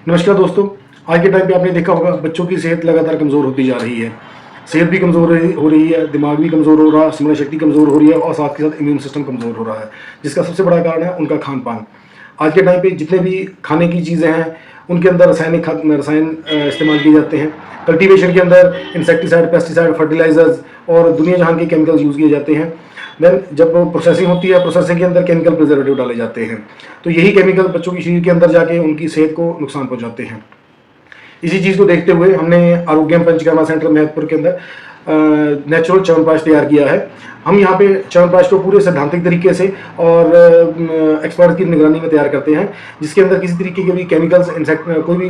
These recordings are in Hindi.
नमस्कार दोस्तों। आज के टाइम पे आपने देखा होगा बच्चों की सेहत लगातार कमज़ोर होती जा रही है। सेहत भी कमज़ोर हो रही है, दिमाग भी कमज़ोर हो रहा है, स्मरण शक्ति कमज़ोर हो रही है और साथ के साथ इम्यून सिस्टम कमज़ोर हो रहा है, जिसका सबसे बड़ा कारण है उनका खान-पान। आज के टाइम पे जितने भी खाने की चीज़ें हैं, उनके अंदर रसायन इस्तेमाल किए जाते हैं। कल्टीवेशन के अंदर इंसेक्टिसाइड, पेस्टिसाइड, फर्टिलाइज़र्स और दुनिया जहान के केमिकल्स यूज़ किए जाते हैं। देन जब प्रोसेसिंग होती है, प्रोसेसिंग के अंदर केमिकल प्रिजर्वेटिव डाले जाते हैं। तो यही केमिकल बच्चों के शरीर के अंदर जाके उनकी सेहत को नुकसान पहुंचाते हैं। इसी चीज़ को देखते हुए हमने आरोग्यम पंचकर्मा सेंटर महतपुर के अंदर नेचुरल च्यवनप्राश तैयार किया है। हम यहाँ पे च्यवनप्राश को पूरे सैद्धांतिक तरीके से और एक्सपर्ट की निगरानी में तैयार करते हैं, जिसके अंदर किसी तरीके के भी केमिकल्स, इंसेक्ट, कोई भी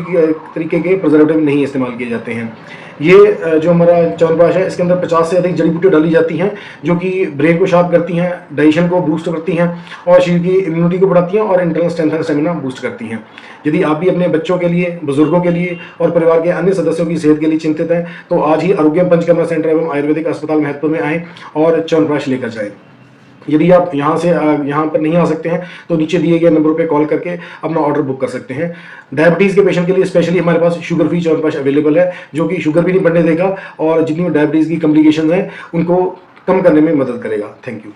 तरीके के प्रिजर्वेटिव नहीं इस्तेमाल किए जाते हैं। ये जो हमारा च्यवनप्राश है, इसके अंदर 50 से अधिक जड़ी बूटी डाली जाती हैं, जो कि ब्रेन को शार्प करती हैं, डाइजेशन को बूस्ट करती हैं और शरीर की इम्यूनिटी को बढ़ाती हैं और internal strength and stamina boost करती हैं। यदि आप भी अपने बच्चों के लिए, बुजुर्गों के लिए और परिवार के अन्य सदस्यों की सेहत के लिए चिंतित हैं, तो आज ही आरोग्यम पंचकर्मा सेंटर एवं आयुर्वेदिक अस्पताल महतपुर में आएँ और च्यवनप्राश लेकर जाएँ। यदि आप यहाँ पर नहीं आ सकते हैं तो नीचे दिए गए नंबरों पे कॉल करके अपना ऑर्डर बुक कर सकते हैं। डायबिटीज़ के पेशेंट के लिए स्पेशली हमारे पास शुगर फ्री च्यवनप्राश अवेलेबल है, जो कि शुगर भी नहीं बढ़ने देगा और जितनी डायबिटीज़ की कॉम्प्लिकेशन हैं उनको कम करने में मदद करेगा। Thank you.